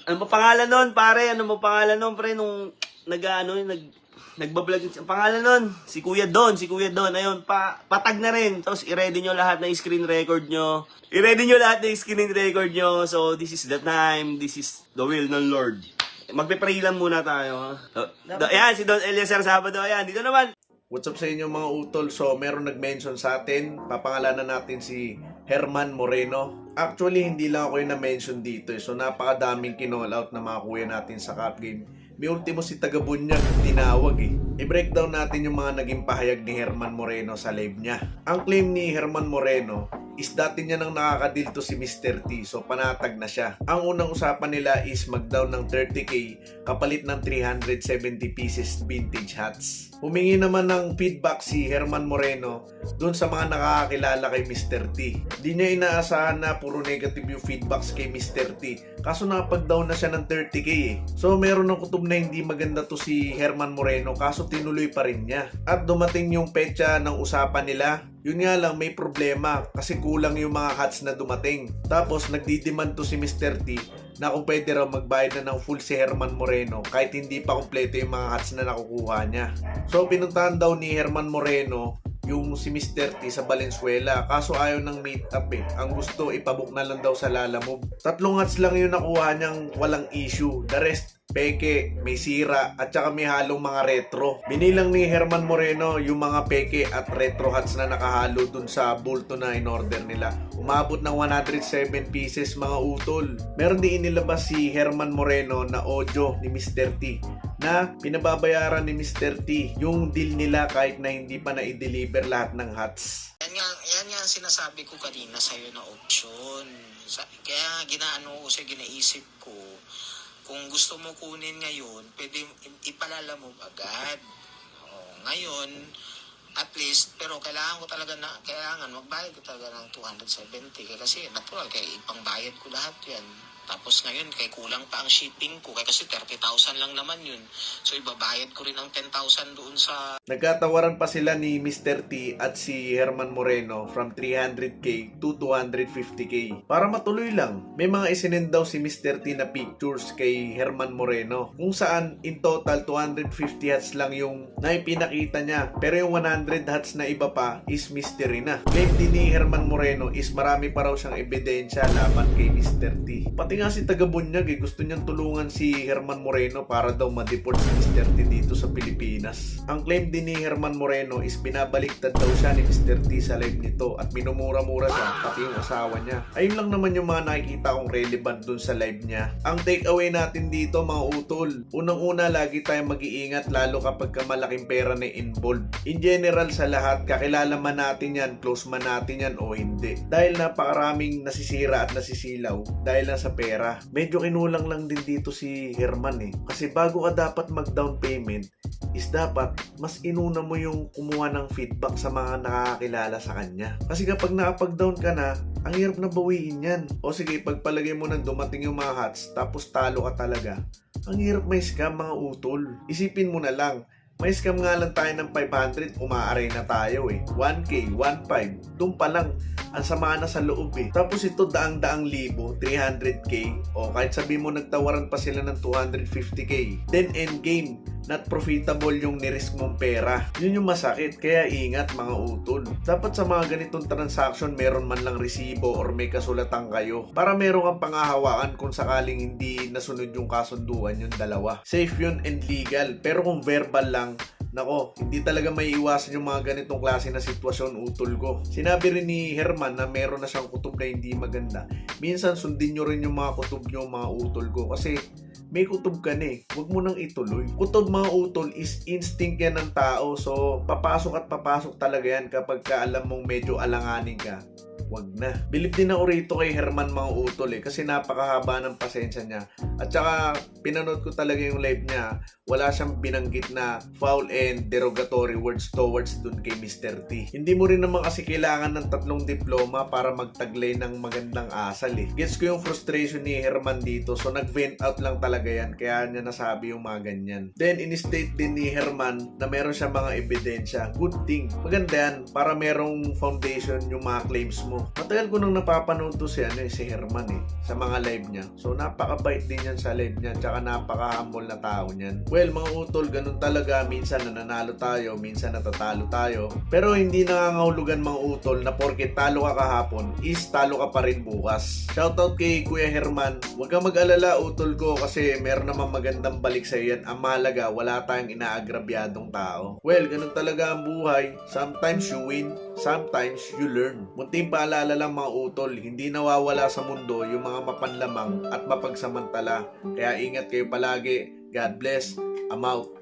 Ano mo pangalan nun, pare? Ano mo pangalan nun, pre? Nung nagbablog. Ang pangalan nun, si Kuya Don. Ayun, patag na rin. Tapos, i-ready nyo lahat ng screen record nyo. So, this is the time. This is the will ng Lord. Magpe-pray lang muna tayo. Ayan, si Don Eliezer Sabado. Ayan, dito naman. What's up sa inyo mga utol? So, meron nag-mention sa atin. Papangalanan natin si Herman Moreno. Actually, hindi lang ako yung na-mention dito. So, napakadaming kinall out na mga kuya natin sa Cup Game. May ultimo si Tagabunyag tinawag eh. I-breakdown natin yung mga naging pahayag ni Herman Moreno sa live niya. Ang claim ni Herman Moreno is dati niya nang nakakadil to si Mr. T. So, panatag na siya. Ang unang usapan nila is mag-down ng 30k kapalit ng 370 pieces vintage hats. Humingi naman ng feedback si Herman Moreno dun sa mga nakakakilala kay Mr. T. Di niya inaasahan na puro negative yung feedbacks kay Mr. T. Kaso napag-down na siya ng 30k eh. So meron ng kutob na hindi maganda to si Herman Moreno kaso tinuloy pa rin niya. At dumating yung petsa ng usapan nila. Yun nga lang may problema kasi kulang yung mga hats na dumating. Tapos nagdidemand to si Mr. T na kung pwede raw magbayad na ng full si Herman Moreno kahit hindi pa kumpleto yung mga hats na nakukuha niya. So pinuntahan daw ni Herman Moreno yung si Mr. T sa Valenzuela kaso ayaw ng meet up eh. Ang gusto ipabook na lang daw sa Lalamove. 3 hats lang yung nakuha niyang walang issue. The rest peke, may sira at saka may halong mga retro. Binilang ni Herman Moreno yung mga peke at retro hats na nakahalo dun sa bulto na in-order nila. Umabot ng 107 pieces mga utol. Meron din inilabas si Herman Moreno na audio ni Mr. T na pinababayaran ni Mr. T yung deal nila kahit na hindi pa na-i-deliver lahat ng hats. Yan nga ang sinasabi ko kanina sa'yo na option. Kaya ginaisip ko, kung gusto mo kunin ngayon, pwede ipalala mo agad. Ngayon, at least, pero kailangan magbayad ko talaga ng 270. Kasi natural, kaya ipangbayad ko lahat yan. Tapos ngayon, kaya kulang pa ang shipping ko. Kasi 30,000 lang naman yun. So, ibabayad ko rin ang 10,000 doon sa... Nagkatawaran pa sila ni Mr. T at si Herman Moreno from 300k to 250k. Para matuloy lang, may mga isinend daw si Mr. T na pictures kay Herman Moreno. Kung saan, in total, 250 hats lang yung naipinakita niya. Pero yung 100 hats na iba pa is mystery na. Claim din ni Herman Moreno is marami pa raw siyang ebidensya laban kay Mr. T. Pati nga si Tagabunyag gusto niyang tulungan si Herman Moreno para daw ma-deport si Mr. T dito sa Pilipinas. Ang claim din ni Herman Moreno is binabaliktad daw siya ni Mr. T sa live nito at minumura-mura siya pati yung asawa niya. Ayun lang naman yung mga nakikita kong relevant dun sa live niya. Ang takeaway natin dito mga utol, unang-una lagi tayong mag-iingat lalo kapag malaking pera na involved. In general sa lahat, kakilala man natin yan, close man natin yan o hindi. Dahil napakaraming nasisira at nasisilaw dahil lang sa pera. Medyo kinulang lang din dito si Herman eh. Kasi bago ka dapat mag-down payment, is dapat mas inuna mo yung kumuha ng feedback sa mga nakakakilala sa kanya. Kasi kapag nakapag-down ka na, ang hirap na bawiin yan. O sige, pagpalagay mo nang dumating yung mga hats, tapos talo ka talaga. Ang hirap may scam mga utol. Isipin mo na lang, may scam nga lang tayo ng 500, umaaray na tayo eh. 1K, 1.5, doon pa lang, ang sama na sa loob eh. Tapos ito daang-daang libo, 300k, o kahit sabi mo nagtawaran pa sila ng 250k. Then endgame, not profitable yung nirisk mong pera. Yun yung masakit, kaya ingat mga utol. Dapat sa mga ganitong transaction, meron man lang resibo or may kasulatan kayo para meron kang pangahawakan kung sakaling hindi nasunod yung kasunduan yung dalawa. Safe yun and legal, pero kung verbal lang, nako, hindi talaga may iwasan yung mga ganitong klase na sitwasyon utol ko. Sinabi rin ni Herman na meron na siyang kutob na hindi maganda. Minsan sundin nyo rin yung mga kutob nyo mga utol ko kasi may kutob ka na eh. Huwag mo nang ituloy. Kutob mga utol is instinct yan ng tao. So papasok at papasok talaga yan kapag ka alam mong medyo alanganin ka. Wag na. Bilib din ako rito kay Herman mga utol eh kasi napakahaba ng pasensya niya. At saka pinanood ko talaga yung live niya. Wala siyang binanggit na foul and derogatory words towards dun kay Mr. T. Hindi mo rin naman kasi kailangan ng 3 diploma para magtaglay ng magandang asal eh. Gets ko yung frustration ni Herman dito so nag-vent out lang talaga yan kaya niya nasabi yung mga ganyan. Then in-state din ni Herman na meron siya mga ebidensya. Good thing. Maganda yan para merong foundation yung mga claims mo. Matagal ko nang napapanood to si Herman sa mga live niya. So napakabait din yan sa live niya, tsaka napaka-humble na tao niyan. Well, mga utol, ganun talaga, minsan nananalo tayo, minsan natatalo tayo. Pero hindi nangangahulugan mga utol na porket talo ka kahapon is talo ka pa rin bukas. Shoutout kay Kuya Herman. Huwag kang mag-alala utol ko kasi meron naman magandang balik sa yan. Ang mahalaga, wala tayong inaagrabyadong tao. Well, ganun talaga ang buhay. Sometimes you win, sometimes you learn. Munting paalala lang mga utol, hindi nawawala sa mundo yung mga mapanlamang at mapagsamantala. Kaya ingat kayo palagi. God bless. I'm out.